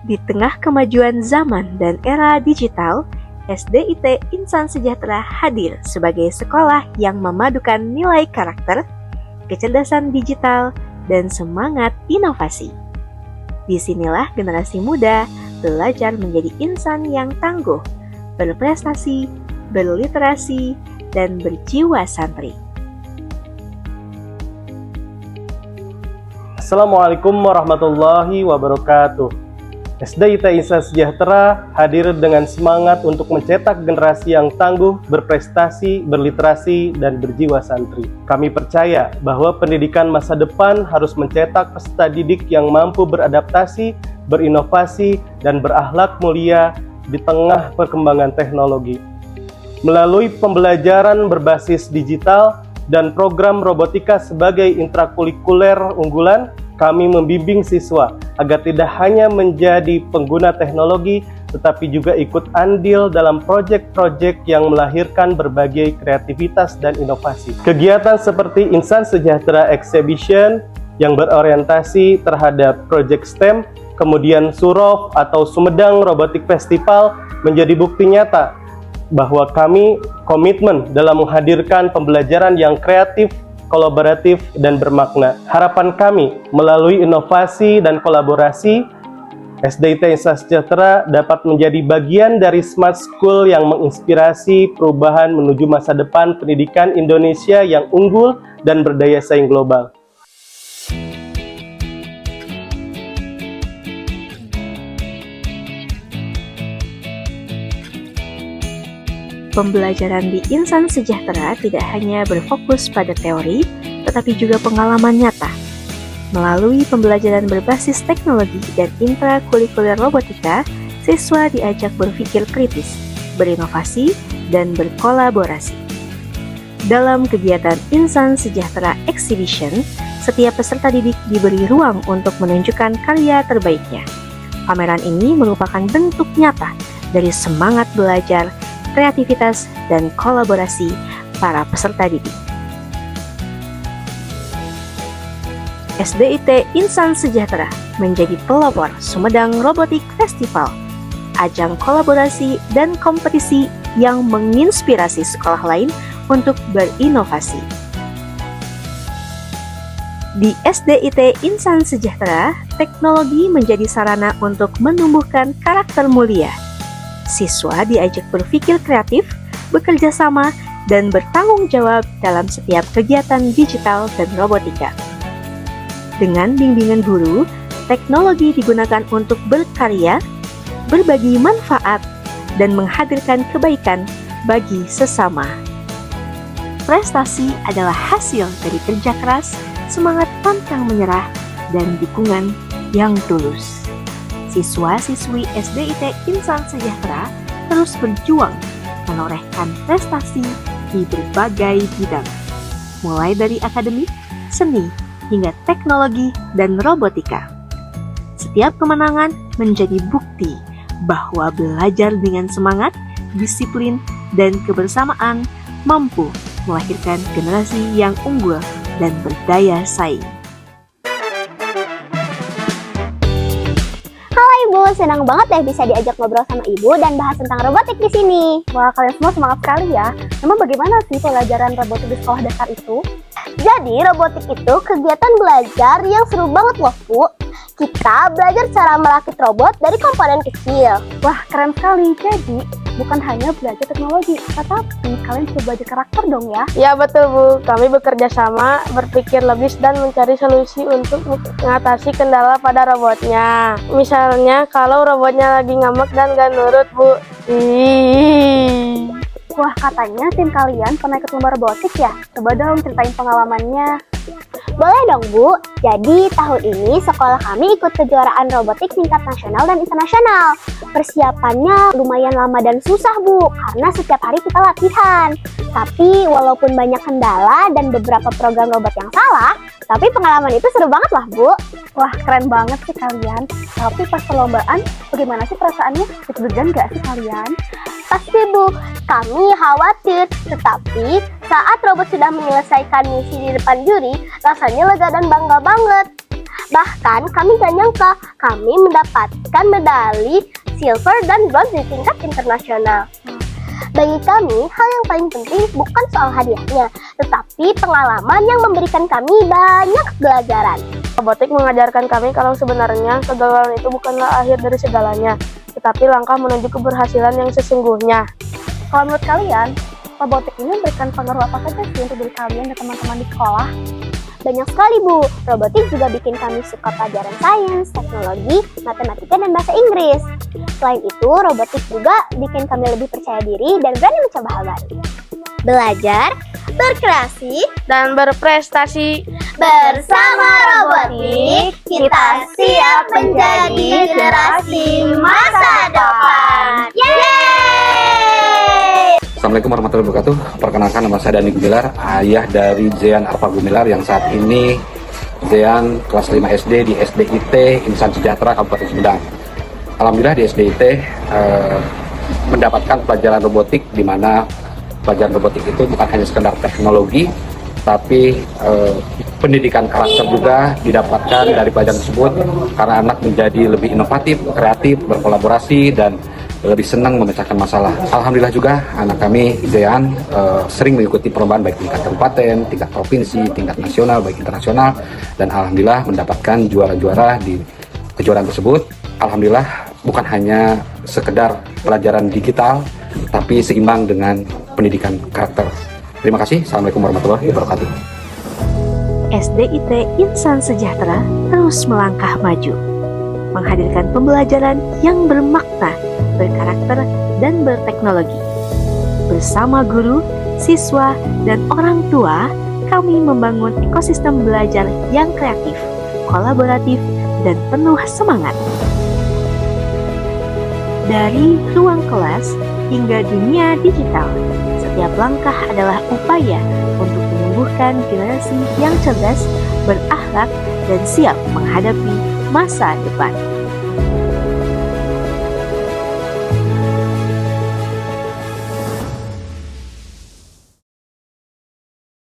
Di tengah kemajuan zaman dan era digital, SDIT Insan Sejahtera hadir sebagai sekolah yang memadukan nilai karakter, kecerdasan digital, dan semangat inovasi. Disinilah generasi muda belajar menjadi insan yang tangguh, berprestasi, berliterasi, dan berjiwa santri. Assalamualaikum warahmatullahi wabarakatuh. SDIT Insan Sejahtera hadir dengan semangat untuk mencetak generasi yang tangguh, berprestasi, berliterasi, dan berjiwa santri. Kami percaya bahwa pendidikan masa depan harus mencetak peserta didik yang mampu beradaptasi, berinovasi, dan berakhlak mulia di tengah perkembangan teknologi. Melalui pembelajaran berbasis digital dan program robotika sebagai intrakurikuler unggulan, kami membimbing siswa agar tidak hanya menjadi pengguna teknologi, tetapi juga ikut andil dalam proyek-proyek yang melahirkan berbagai kreativitas dan inovasi. Kegiatan seperti Insan Sejahtera Exhibition yang berorientasi terhadap proyek STEM, kemudian Surov atau Sumedang Robotic Festival menjadi bukti nyata bahwa kami komitmen dalam menghadirkan pembelajaran yang kreatif, kolaboratif, dan bermakna. Harapan kami melalui inovasi dan kolaborasi, SDIT Insan Sejahtera dapat menjadi bagian dari Smart School yang menginspirasi perubahan menuju masa depan pendidikan Indonesia yang unggul dan berdaya saing global. Pembelajaran di Insan Sejahtera tidak hanya berfokus pada teori, tetapi juga pengalaman nyata. Melalui pembelajaran berbasis teknologi dan intrakurikuler robotika, siswa diajak berpikir kritis, berinovasi, dan berkolaborasi. Dalam kegiatan Insan Sejahtera Exhibition, setiap peserta didik diberi ruang untuk menunjukkan karya terbaiknya. Pameran ini merupakan bentuk nyata dari semangat belajar, kreativitas, dan kolaborasi para peserta didik. SDIT Insan Sejahtera menjadi pelopor Sumedang Robotic Festival, ajang kolaborasi dan kompetisi yang menginspirasi sekolah lain untuk berinovasi. Di SDIT Insan Sejahtera, teknologi menjadi sarana untuk menumbuhkan karakter mulia. Siswa diajak berpikir kreatif, bekerja sama, dan bertanggung jawab dalam setiap kegiatan digital dan robotika. Dengan bimbingan guru, teknologi digunakan untuk berkarya, berbagi manfaat, dan menghadirkan kebaikan bagi sesama. Prestasi adalah hasil dari kerja keras, semangat pantang menyerah, dan dukungan yang tulus. Siswa-siswi SDIT Insan Sejahtera terus berjuang menorehkan prestasi di berbagai bidang, mulai dari akademik, seni, hingga teknologi dan robotika. Setiap kemenangan menjadi bukti bahwa belajar dengan semangat, disiplin, dan kebersamaan mampu melahirkan generasi yang unggul dan berdaya saing. Ibu, senang banget deh bisa diajak ngobrol sama Ibu dan bahas tentang robotik di sini. Wah, kalian semua semangat sekali ya. Emang bagaimana sih pelajaran robotik di sekolah dasar itu? Jadi, robotik itu kegiatan belajar yang seru banget loh, Bu. Kita belajar cara merakit robot dari komponen kecil. Wah, keren sekali. Jadi, bukan hanya belajar teknologi, tetapi kalian juga belajar karakter dong ya? Ya betul Bu, kami bekerja sama, berpikir logis dan mencari solusi untuk mengatasi kendala pada robotnya. Misalnya kalau robotnya lagi ngambek dan gak nurut Bu. Wah, katanya tim kalian pernah ikut lomba robotik ya? Coba dong ceritain pengalamannya. Boleh dong Bu, jadi tahun ini sekolah kami ikut kejuaraan robotik tingkat nasional dan internasional. Persiapannya lumayan lama dan susah Bu, karena setiap hari kita latihan. Tapi walaupun banyak kendala dan beberapa program robot yang salah, tapi pengalaman itu seru banget lah Bu. Wah, keren banget sih kalian. Tapi pas perlombaan, bagaimana sih perasaannya? Deg-degan gak sih kalian? Pasti Bu, kami khawatir. Tetapi saat robot sudah menyelesaikan misi di depan juri, rasanya lega dan bangga banget. Bahkan kami gak nyangka kami mendapatkan medali silver dan bronze di tingkat internasional. Bagi kami, hal yang paling penting bukan soal hadiahnya, tetapi pengalaman yang memberikan kami banyak pelajaran. Robotik mengajarkan kami kalau sebenarnya kegagalan itu bukanlah akhir dari segalanya, tetapi langkah menuju keberhasilan yang sesungguhnya. Kalau menurut kalian, robotik ini memberikan pengaruh apa saja sih untuk diri kalian dan teman-teman di sekolah? Banyak sekali, Bu. Robotik juga bikin kami suka pelajaran sains, teknologi, matematika, dan bahasa Inggris. Selain itu, robotik juga bikin kami lebih percaya diri dan berani mencoba hal baru. Belajar, berkreasi, Dan berprestasi. bersama robotik, kita siap menjadi generasi masa depan. Yeay! Assalamualaikum warahmatullahi wabarakatuh. Perkenalkan, nama saya Dani Gumilar, ayah dari Zean Arfa Gumilar yang saat ini Zean kelas 5 SD di SDIT Insan Sejahtera Kabupaten Sumedang. Alhamdulillah di SDIT mendapatkan pelajaran robotik, di mana pelajaran robotik itu bukan hanya sekedar teknologi, tapi pendidikan karakter juga didapatkan dari pelajaran tersebut, karena anak menjadi lebih inovatif, kreatif, berkolaborasi, dan lebih senang memecahkan masalah. Alhamdulillah juga anak kami Zean sering mengikuti perlombaan baik tingkat kabupaten, tingkat provinsi, tingkat nasional, baik internasional, dan alhamdulillah mendapatkan juara-juara di kejuaraan tersebut. Alhamdulillah bukan hanya sekedar pelajaran digital, tapi seimbang dengan pendidikan karakter. Terima kasih. Assalamualaikum warahmatullahi wabarakatuh. SDIT Insan Sejahtera terus melangkah maju, menghadirkan pembelajaran yang bermakna, berkarakter, dan berteknologi. Bersama guru, siswa, dan orang tua, kami membangun ekosistem belajar yang kreatif, kolaboratif, dan penuh semangat. Dari ruang kelas hingga dunia digital, setiap langkah adalah upaya untuk menumbuhkan generasi yang cerdas, berakhlak, dan siap menghadapi masa depan.